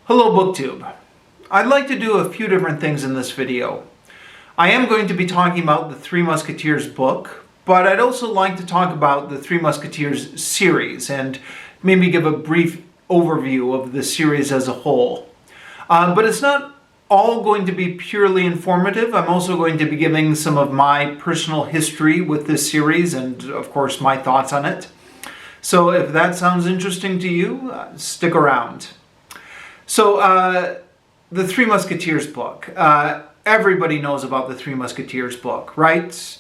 Hello BookTube. I'd like to do a few different things in this video. I am going to be talking about the Three Musketeers book, but I'd also like to talk about the Three Musketeers series and maybe give a brief overview of the series as a whole. But it's not all going to be purely informative. I'm also going to be giving some of my personal history with this series and, of course, my thoughts on it. So if that sounds interesting to you, stick around. So, the Three Musketeers book. Everybody knows about the Three Musketeers book, right?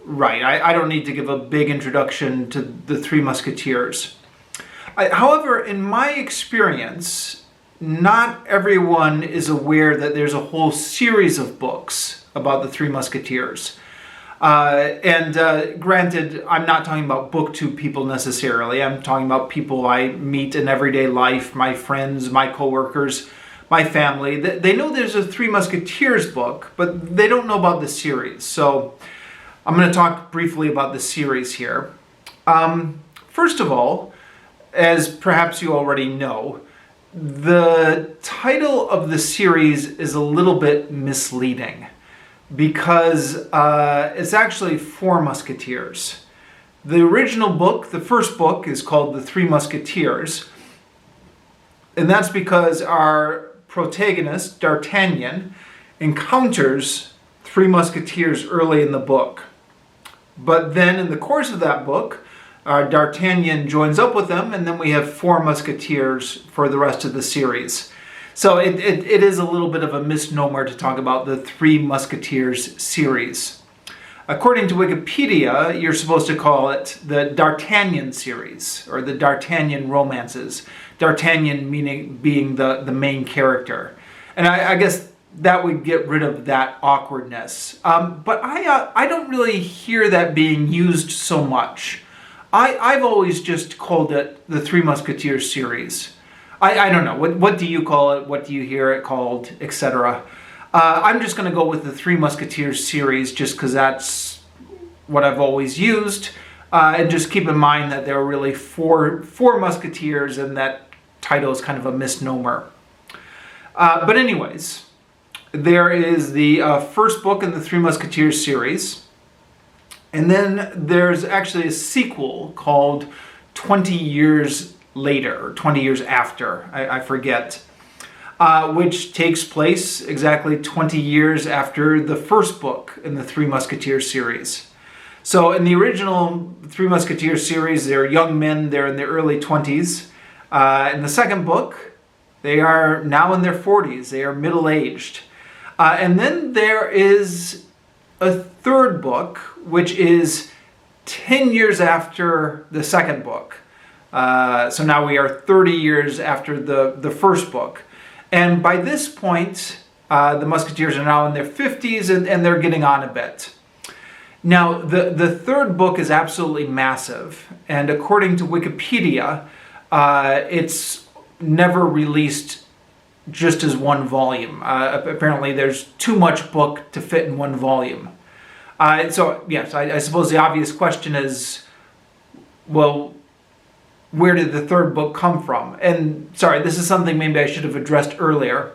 Right. I don't need to give a big introduction to the Three Musketeers. However, in my experience, not everyone is aware that there's a whole series of books about the Three Musketeers. Granted, I'm not talking about BookTube people necessarily. I'm talking about people I meet in everyday life, my friends, my coworkers, my family. They know there's a Three Musketeers book, but they don't know about the series. So I'm going to talk briefly about the series here. First of all, as perhaps you already know, the title of the series is a little bit misleading, because it's actually Four Musketeers. The original book, the first book, is called The Three Musketeers. And that's because our protagonist, D'Artagnan, encounters three musketeers early in the book. But then in the course of that book, D'Artagnan joins up with them, and then we have four musketeers for the rest of the series. So it is a little bit of a misnomer to talk about the Three Musketeers series. According to Wikipedia, you're supposed to call it the D'Artagnan series, or the D'Artagnan romances. D'Artagnan being the main character. And I guess that would get rid of that awkwardness. But I don't really hear that being used so much. I've always just called it the Three Musketeers series. I don't know. What do you call it? What do you hear it called? Etc. I'm just going to go with the Three Musketeers series just because that's what I've always used. And just keep in mind that there are really four musketeers, and that title is kind of a misnomer. But anyways, there is the first book in the Three Musketeers series. And then there's actually a sequel called 20 Years Later, or 20 years after, I forget, which takes place exactly 20 years after the first book in the Three Musketeers series. So in the original Three Musketeers series, they're young men, they're in their early 20s. In the second book, they are now in their 40s, they are middle-aged. And then there is a third book, which is 10 years after the second book. So now we are 30 years after the first book. And by this point, the Musketeers are now in their 50s and they're getting on a bit. Now, the third book is absolutely massive. And according to Wikipedia, it's never released just as one volume. Apparently, there's too much book to fit in one volume. So, yes, I suppose the obvious question is, well, where did the third book come from? And sorry, this is something maybe I should have addressed earlier.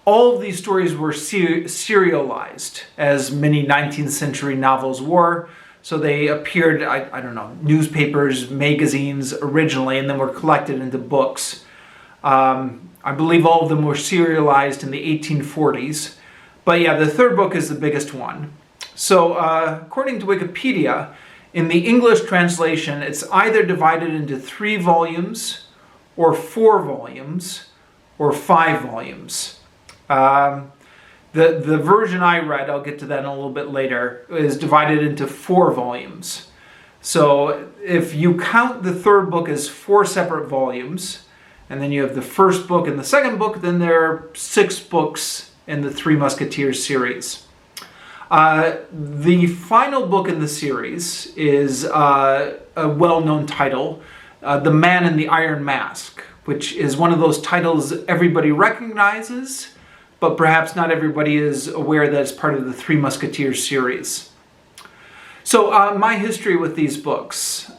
All of these stories were serialized, as many 19th century novels were. So they appeared, I don't know, newspapers, magazines originally, and then were collected into books. I believe all of them were serialized in the 1840s. But yeah, the third book is the biggest one. So according to Wikipedia, in the English translation, it's either divided into 3 volumes, or 4 volumes, or 5 volumes. The version I read, I'll get to that in a little bit later, is divided into 4 volumes. So if you count the third book as 4 separate volumes, and then you have the first book and the second book, then there are 6 books in the Three Musketeers series. The final book in the series is a well-known title, The Man in the Iron Mask, which is one of those titles everybody recognizes, but perhaps not everybody is aware that it's part of the Three Musketeers series. So my history with these books.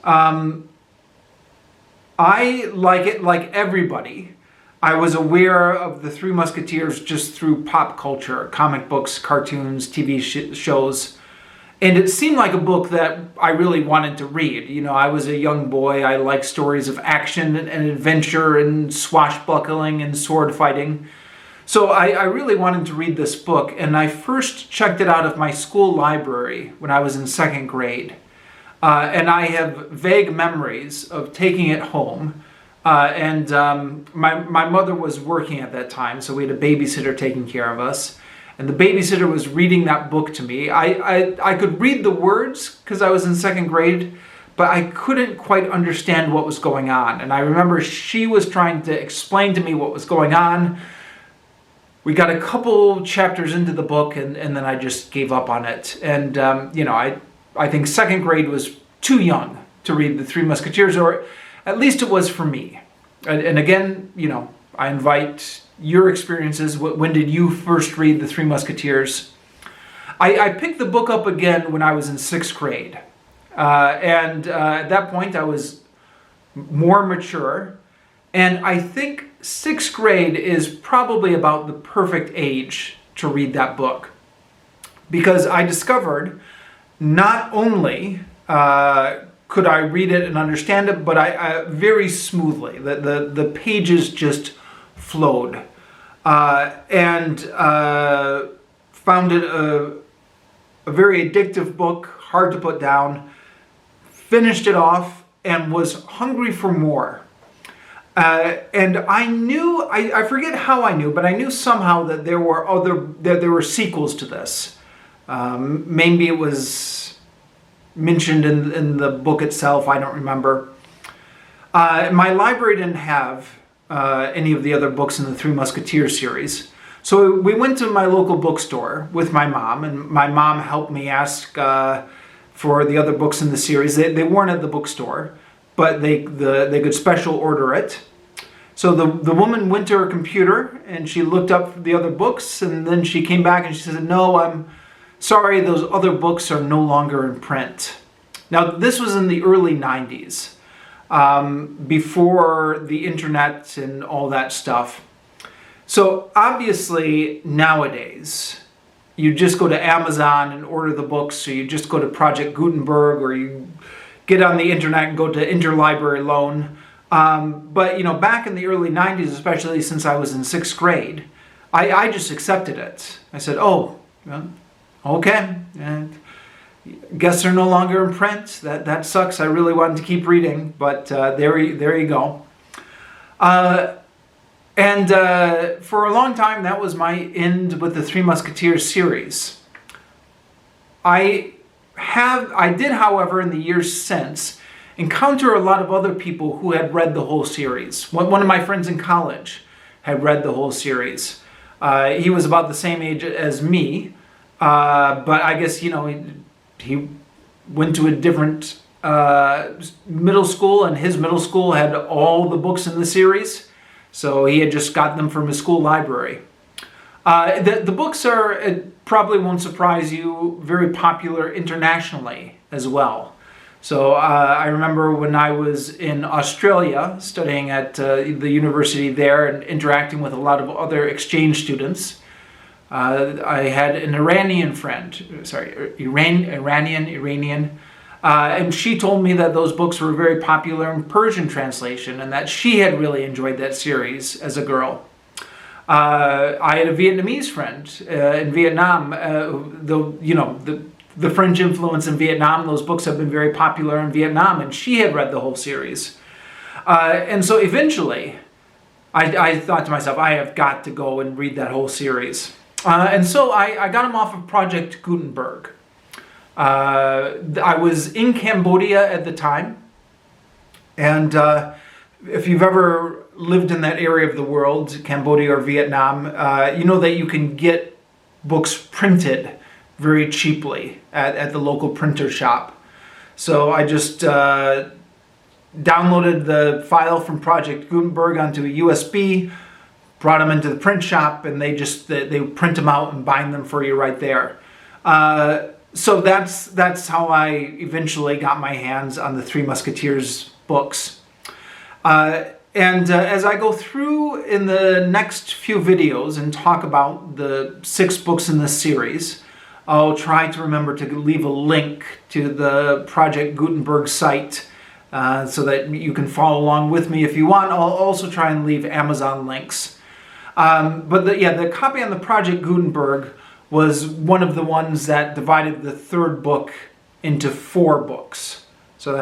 I, like everybody, I was aware of the Three Musketeers just through pop culture, comic books, cartoons, TV shows. And it seemed like a book that I really wanted to read. You know, I was a young boy. I liked stories of action and adventure and swashbuckling and sword fighting. So I really wanted to read this book, and I first checked it out of my school library when I was in second grade. And I have vague memories of taking it home. My mother was working at that time, so we had a babysitter taking care of us. And the babysitter was reading that book to me. I could read the words because I was in second grade, but I couldn't quite understand what was going on. And I remember she was trying to explain to me what was going on. We got a couple chapters into the book, and then I just gave up on it. And, I think second grade was too young to read The Three Musketeers, or at least it was for me. And again, I invite your experiences. When did you first read The Three Musketeers? I picked the book up again when I was in sixth grade. At that point, I was more mature. And I think sixth grade is probably about the perfect age to read that book. Because I discovered not only could I read it and understand it, but I very smoothly. The pages just flowed. And found it a very addictive book, hard to put down. Finished it off and was hungry for more. And I knew, I forget how I knew, but I knew somehow that there were sequels to this. Maybe it was mentioned in the book itself, I don't remember. My library didn't have any of the other books in the Three Musketeers series. So we went to my local bookstore with my mom, and my mom helped me ask for the other books in the series. They weren't at the bookstore, but they could special order it. So the woman went to her computer and she looked up the other books, and then she came back and she said, "No, I'm sorry, those other books are no longer in print." Now, this was in the early 90s, before the internet and all that stuff. So obviously nowadays, you just go to Amazon and order the books, or you just go to Project Gutenberg, or you get on the internet and go to Interlibrary Loan. But back in the early 90s, especially since I was in sixth grade, I just accepted it. I said, "Oh, well, okay, guess they're no longer in print. That sucks. I really wanted to keep reading, but there you go." For a long time, that was my end with the Three Musketeers series. I did, however, in the years since, encounter a lot of other people who had read the whole series. One of my friends in college had read the whole series. He was about the same age as me, but I guess, he went to a different middle school, and his middle school had all the books in the series, so he had just got them from his school library. The books are, it probably won't surprise you, very popular internationally as well. So I remember when I was in Australia studying at the university there and interacting with a lot of other exchange students. I had an Iranian friend, Iranian, and she told me that those books were very popular in Persian translation and that she had really enjoyed that series as a girl. I had a Vietnamese friend in Vietnam, the French influence in Vietnam, those books have been very popular in Vietnam, and she had read the whole series. And so eventually, I thought to myself, I have got to go and read that whole series. And so I got them off of Project Gutenberg. I was in Cambodia at the time, and if you've ever lived in that area of the world, Cambodia or Vietnam, you know that you can get books printed very cheaply at the local printer shop. So I just downloaded the file from Project Gutenberg onto a USB, brought them into the print shop, and they print them out and bind them for you right there. So that's how I eventually got my hands on the Three Musketeers books. And as I go through in the next few videos and talk about the 6 books in this series, I'll try to remember to leave a link to the Project Gutenberg site so that you can follow along with me if you want. I'll also try and leave Amazon links. But the copy on the Project Gutenberg was one of the ones that divided the 3rd book into 4 books. So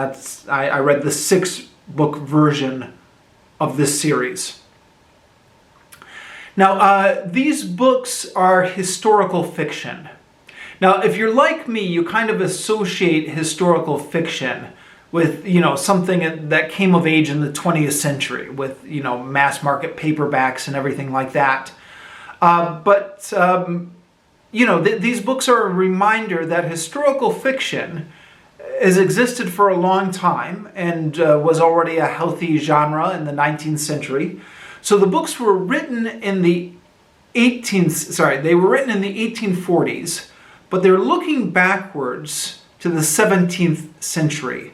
I read the 6-book version of this series. Now, these books are historical fiction. Now, if you're like me, you kind of associate historical fiction with, something that came of age in the 20th century with, mass market paperbacks and everything like that. These books are a reminder that historical fiction has existed for a long time and was already a healthy genre in the 19th century. So the books were written in the 1840s, but they're looking backwards to the 17th century,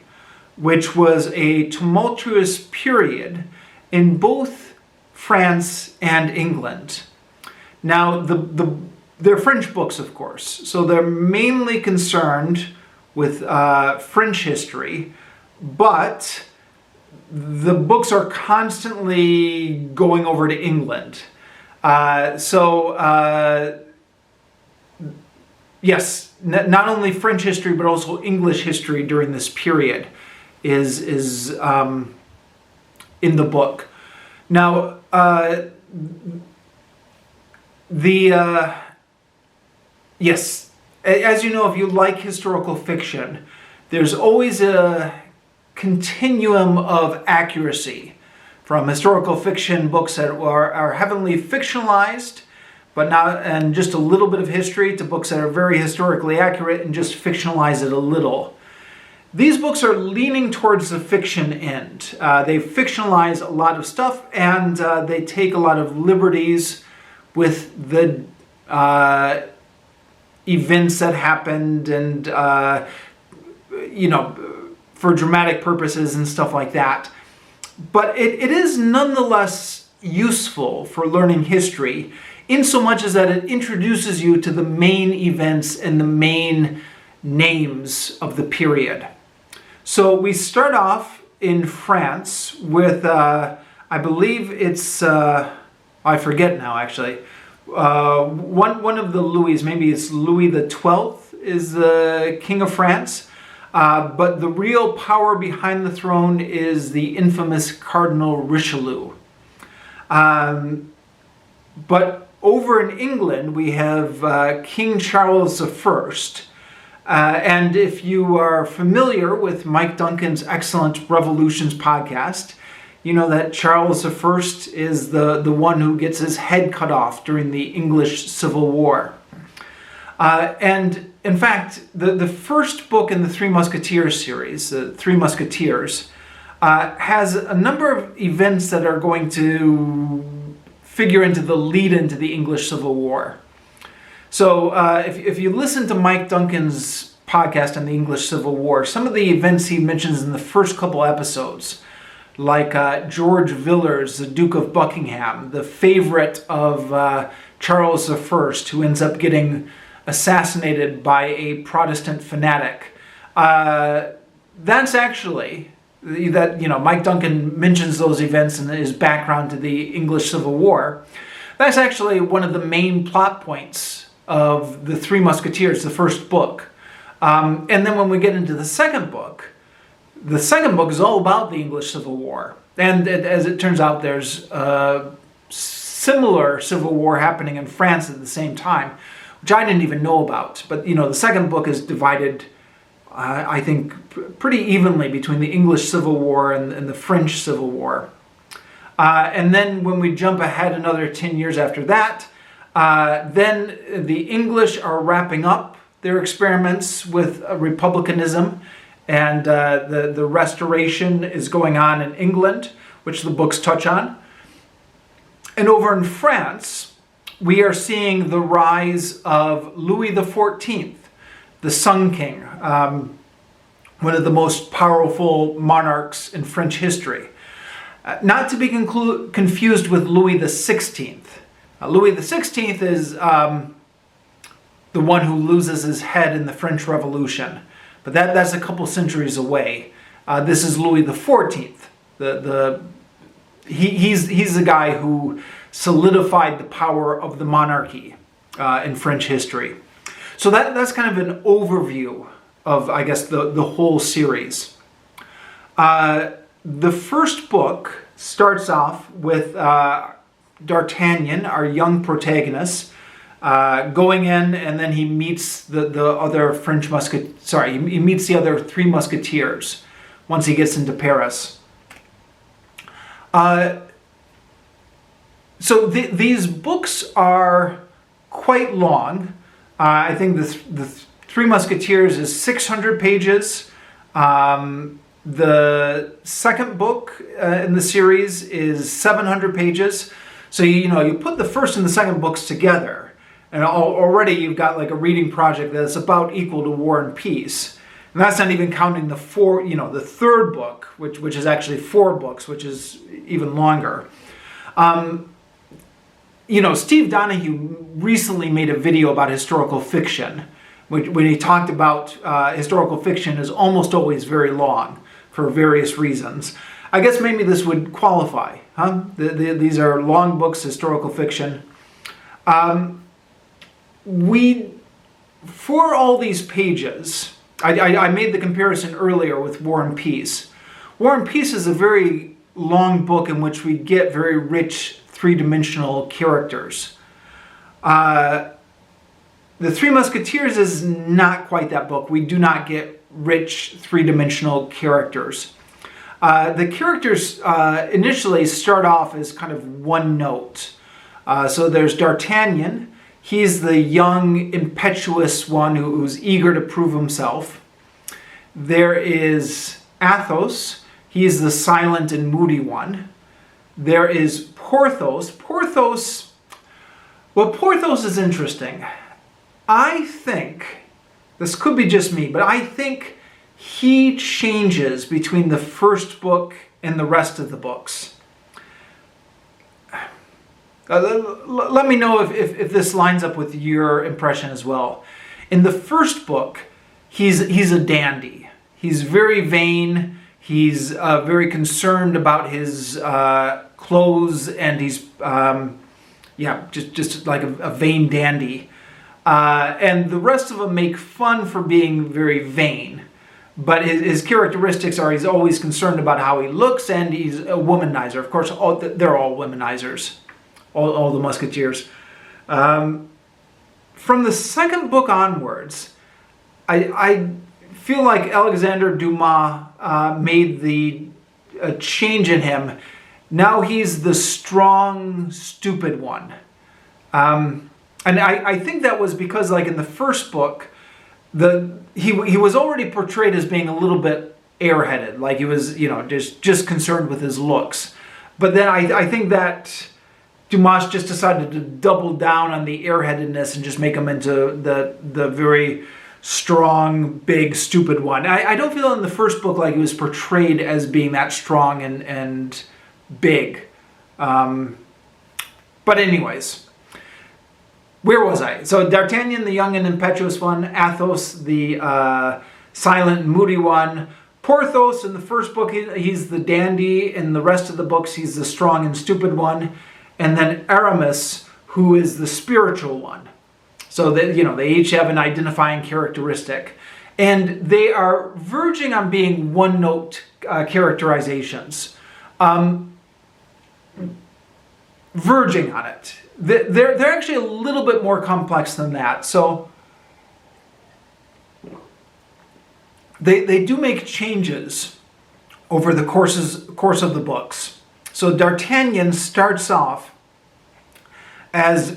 which was a tumultuous period in both France and England. Now, they're French books, of course, so they're mainly concerned with French history, but the books are constantly going over to England. Yes, not only French history, but also English history during this period is in the book. Now, yes, as you know, if you like historical fiction, there's always a continuum of accuracy from historical fiction books that are heavily fictionalized, and just a little bit of history, to books that are very historically accurate and just fictionalize it a little. These books are leaning towards the fiction end. They fictionalize a lot of stuff, and they take a lot of liberties with the events that happened and, for dramatic purposes and stuff like that. But it is nonetheless useful for learning history, in so much as that it introduces you to the main events and the main names of the period. So we start off in France with, I believe it's, I forget now actually, one of the Louis, maybe it's Louis the 12th, is the King of France. But the real power behind the throne is the infamous Cardinal Richelieu. But over in England, we have King Charles I. And if you are familiar with Mike Duncan's excellent Revolutions podcast, you know that Charles I is the one who gets his head cut off during the English Civil War. And in fact, the first book in the Three Musketeers series, the Three Musketeers, has a number of events that are going to figure into the lead into the English Civil War. So if you listen to Mike Duncan's podcast on the English Civil War, some of the events he mentions in the first couple episodes, like George Villiers, the Duke of Buckingham, the favorite of Charles I, who ends up getting assassinated by a Protestant fanatic. That's actually, Mike Duncan mentions those events in his background to the English Civil War. That's actually one of the main plot points of the Three Musketeers, the first book. And then when we get into the second book is all about the English Civil War. And as it turns out, there's a similar civil war happening in France at the same time, which I didn't even know about. But, the second book is divided, I think, pretty evenly between the English Civil War and the French Civil War. And then when we jump ahead another 10 years after that, then the English are wrapping up their experiments with republicanism, and the Restoration is going on in England, which the books touch on. And over in France, we are seeing the rise of Louis XIV, the Sun King, one of the most powerful monarchs in French history. Not to be confused with Louis XVI. Louis XVI is the one who loses his head in the French Revolution, but that's a couple centuries away. This is Louis XIV. He's the guy who solidified the power of the monarchy in French history. So that's kind of an overview of, I guess, the whole series. The first book starts off with D'Artagnan, our young protagonist, going in, and then he meets the other he meets the other three Musketeers once he gets into Paris. So these books are quite long. I think the Three Musketeers is 600 pages. The second book in the series is 700 pages. So you put the first and the second books together, and already you've got like a reading project that's about equal to War and Peace. And that's not even counting the third book, which is actually 4 books, which is even longer. Steve Donahue recently made a video about historical fiction, when he talked about historical fiction is almost always very long for various reasons. I guess maybe this would qualify, huh? These are long books, historical fiction. For all these pages, I made the comparison earlier with War and Peace. War and Peace is a very long book in which we get very rich three-dimensional characters. The Three Musketeers is not quite that book. We do not get rich three-dimensional characters. The characters initially start off as kind of one note. So there's D'Artagnan. He's the young, impetuous one who's eager to prove himself. There is Athos. He's the silent and moody one. There is Porthos. Porthos is interesting. I think, this could be just me, but I think he changes between the first book and the rest of the books. Let me know if this lines up with your impression as well. In the first book, he's a dandy. He's very vain. He's very concerned about his clothes, and he's just like a vain dandy. And the rest of them make fun for being very vain. But his characteristics are he's always concerned about how he looks, and he's a womanizer. Of course, they're all womanizers, all the Musketeers. From the second book onwards, I feel like Alexandre Dumas made a change in him. Now he's the strong, stupid one. And I think that was because, like in the first book, he was already portrayed as being a little bit airheaded, like he was, just concerned with his looks. But then I think that Dumas just decided to double down on the airheadedness and just make him into the very strong, big, stupid one. I don't feel in the first book like he was portrayed as being that strong and big. But anyways. Where was I? So D'Artagnan, the young and impetuous one. Athos, the silent and moody one. Porthos, in the first book, he's the dandy. In the rest of the books, he's the strong and stupid one. And then Aramis, who is the spiritual one. So they each have an identifying characteristic. And they are verging on being one-note characterizations. Verging on it. They're actually a little bit more complex than that. So they do make changes over the course of the books. So D'Artagnan starts off as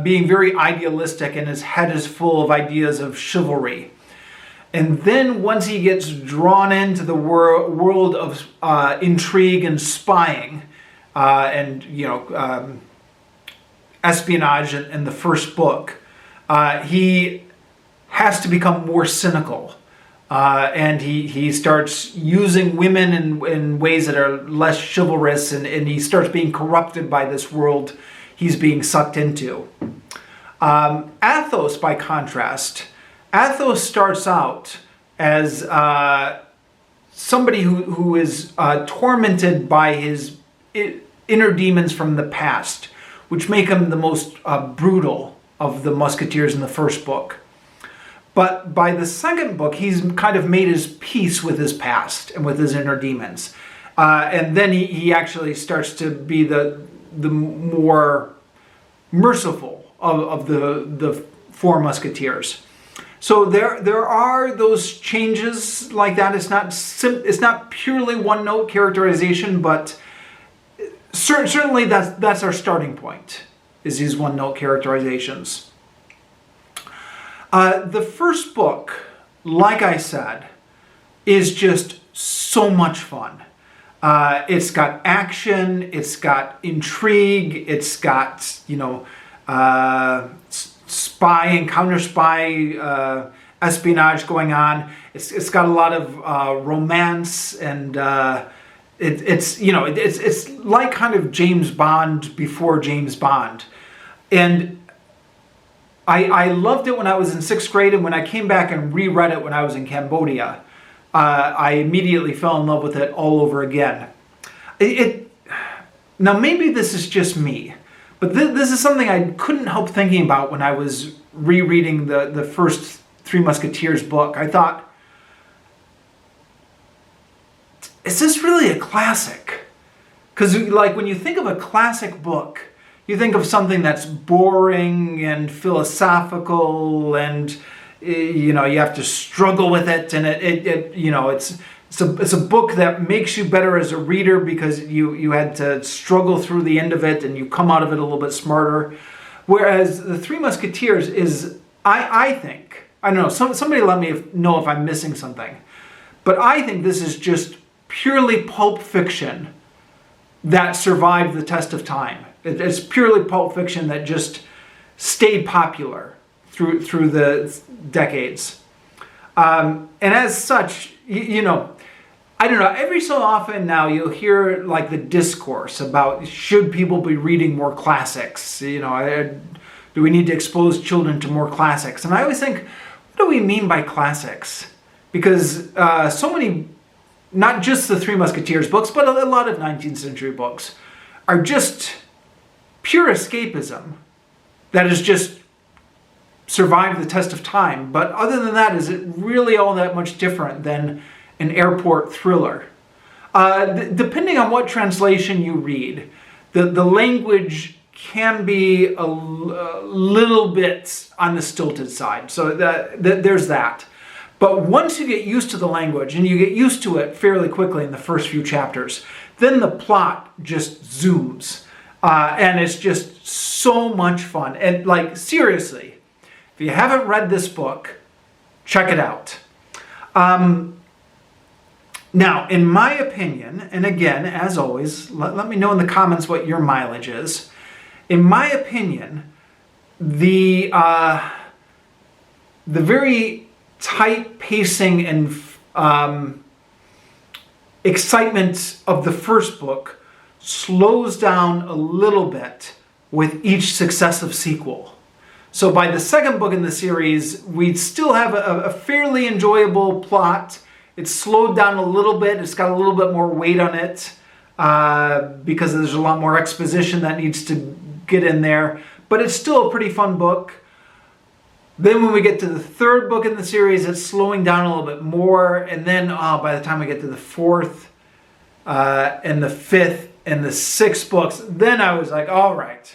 being very idealistic, and his head is full of ideas of chivalry. And then once he gets drawn into the world of intrigue and spying, and espionage in the first book, he has to become more cynical. And he starts using women in ways that are less chivalrous, and he starts being corrupted by this world he's being sucked into. Athos, by contrast, Athos starts out as somebody who is tormented by his inner demons from the past, which make him the most brutal of the Musketeers in the first book. But by the second book, he's kind of made his peace with his past and with his inner demons. And then he actually starts to be the more merciful of the four Musketeers. So there are those changes like that. It's not purely one-note characterization, but certainly that's our starting point, is these one-note characterizations. The first book, like I said, is just so much fun. It's got action, it's got intrigue, it's got, spy and counter-spy espionage going on. It's got a lot of romance, and it's like kind of James Bond before James Bond. And I loved it when I was in 6th grade, and when I came back and reread it when I was in Cambodia, I immediately fell in love with it all over again. Now, maybe this is just me, but this is something I couldn't help thinking about when I was rereading the first Three Musketeers book. I thought, is this really a classic? Because when you think of a classic book, you think of something that's boring and philosophical, and you have to struggle with it, and it's a book that makes you better as a reader because you had to struggle through the end of it, and you come out of it a little bit smarter. Whereas the Three Musketeers is, I think, I don't know, somebody let me know if I'm missing something, but I think this is just purely pulp fiction that survived the test of time. It's purely pulp fiction that just stayed popular through the decades. And as such, I don't know, every so often now you'll hear like the discourse about should people be reading more classics? Do we need to expose children to more classics? And I always think, what do we mean by classics? Because so many, not just the Three Musketeers books, but a lot of 19th century books are just pure escapism that has just survived the test of time. But other than that, is it really all that much different than an airport thriller? Depending on what translation you read, the language can be a little bit on the stilted side. So there's that. But once you get used to the language, and you get used to it fairly quickly in the first few chapters, then the plot just zooms. And it's just so much fun. And seriously, if you haven't read this book, check it out. Now, in my opinion, and again, as always, let me know in the comments what your mileage is. In my opinion, the very tight pacing and excitement of the first book slows down a little bit with each successive sequel. So by the second book in the series, we still have a fairly enjoyable plot. It's slowed down a little bit. It's got a little bit more weight on it because there's a lot more exposition that needs to get in there. But it's still a pretty fun book. Then when we get to the third book in the series, it's slowing down a little bit more. And then by the time we get to the fourth and the fifth and the sixth books, then I was like, all right.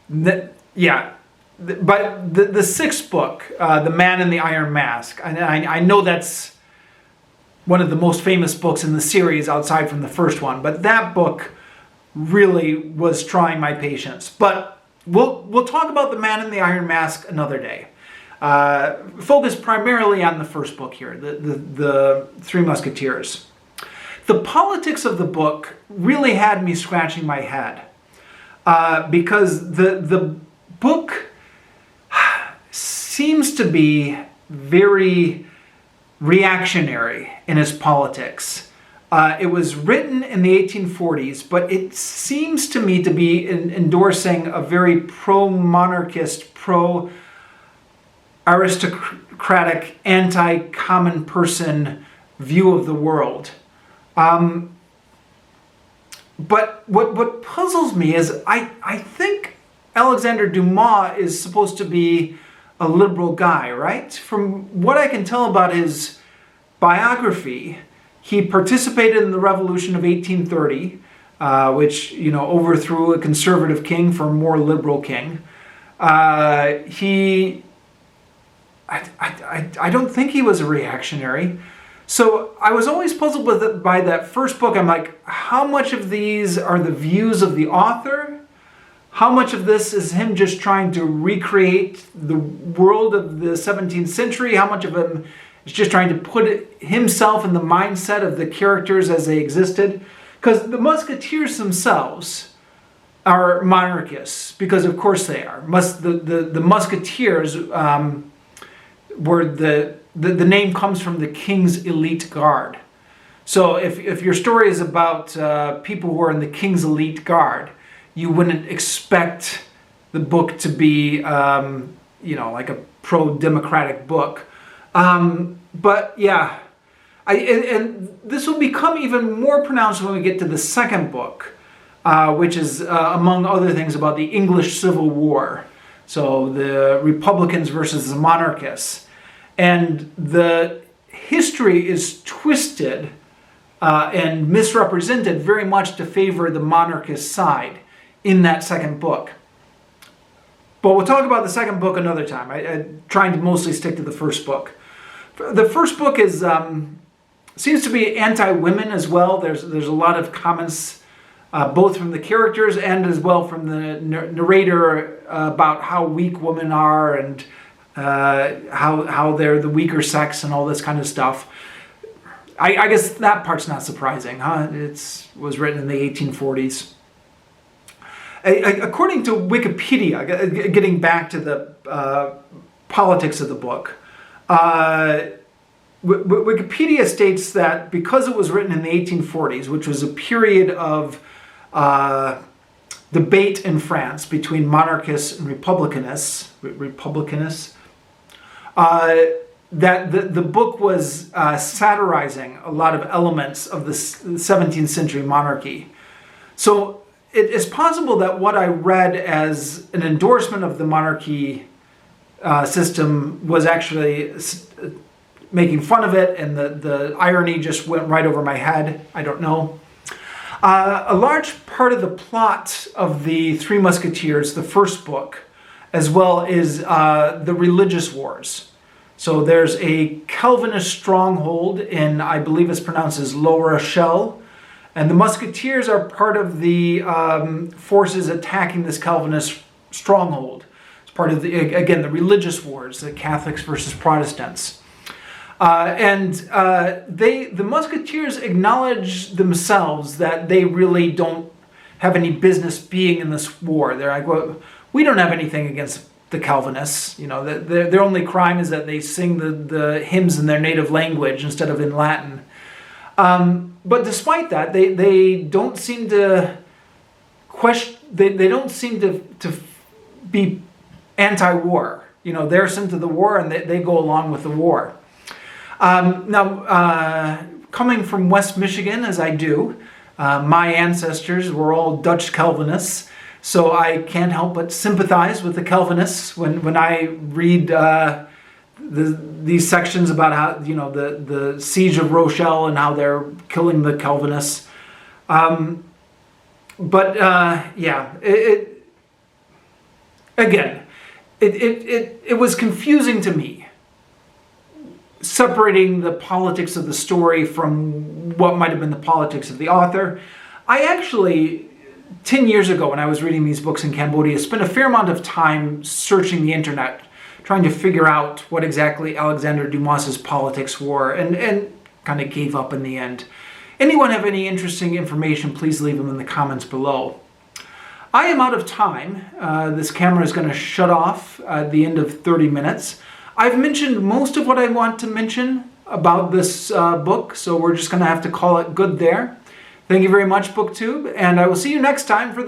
But the sixth book, The Man in the Iron Mask, I know that's one of the most famous books in the series outside from the first one, but that book really was trying my patience. But we'll talk about The Man in the Iron Mask another day. Focus primarily on the first book here, the Three Musketeers. The politics of the book really had me scratching my head because the book seems to be very reactionary in his politics. It was written in the 1840s, but it seems to me to be endorsing a very pro-monarchist, pro-aristocratic, anti-common person view of the world. But what puzzles me is I think Alexandre Dumas is supposed to be a liberal guy, right? From what I can tell about his biography, he participated in the Revolution of 1830, which, overthrew a conservative king for a more liberal king. I don't think he was a reactionary. So I was always puzzled by that first book. I'm like, how much of these are the views of the author? How much of this is him just trying to recreate the world of the 17th century? How much of him is just trying to put himself in the mindset of the characters as they existed? Because the Musketeers themselves are monarchists, because of course they are. The Musketeers were the name comes from the King's elite guard. So if your story is about people who are in the King's elite guard, you wouldn't expect the book to be, like a pro-democratic book. But yeah, and this will become even more pronounced when we get to the second book, which is, among other things, about the English Civil War. So the Republicans versus the monarchists. And the history is twisted and misrepresented very much to favor the monarchist side in that second book. But we'll talk about the second book another time. I'm trying to mostly stick to the first book. The first book is seems to be anti-women as well. There's a lot of comments both from the characters and as well from the narrator about how weak women are and how they're the weaker sex and all this kind of stuff. I guess that part's not surprising, huh? It was written in the 1840s. According to Wikipedia, getting back to the politics of the book, Wikipedia states that because it was written in the 1840s, which was a period of debate in France between monarchists and republicanists, that the book was satirizing a lot of elements of the 17th century monarchy. So it is possible that what I read as an endorsement of the monarchy system was actually making fun of it, and the irony just went right over my head. I don't know. A large part of the plot of the Three Musketeers, the first book, as well, is the religious wars. So there's a Calvinist stronghold in, I believe it's pronounced as La Rochelle, and the Musketeers are part of the forces attacking this Calvinist stronghold. It's part of the religious wars, the Catholics versus Protestants. The Musketeers acknowledge themselves that they really don't have any business being in this war. They're like, well, we don't have anything against the Calvinists. Their only crime is that they sing the hymns in their native language instead of in Latin. But despite that, they don't seem to question. They don't seem to be anti-war. They're sent to the war and they go along with the war. Coming from West Michigan, as I do, my ancestors were all Dutch Calvinists, so I can't help but sympathize with the Calvinists when I read these sections about how the siege of Rochelle and how they're killing the Calvinists. It was confusing to me, separating the politics of the story from what might have been the politics of the author. I actually, 10 years ago when I was reading these books in Cambodia, spent a fair amount of time searching the internet, trying to figure out what exactly Alexandre Dumas's politics were, and kind of gave up in the end. Anyone have any interesting information, please leave them in the comments below. I am out of time. This camera is going to shut off at the end of 30 minutes. I've mentioned most of what I want to mention about this book, so we're just going to have to call it good there. Thank you very much, BookTube, and I will see you next time for the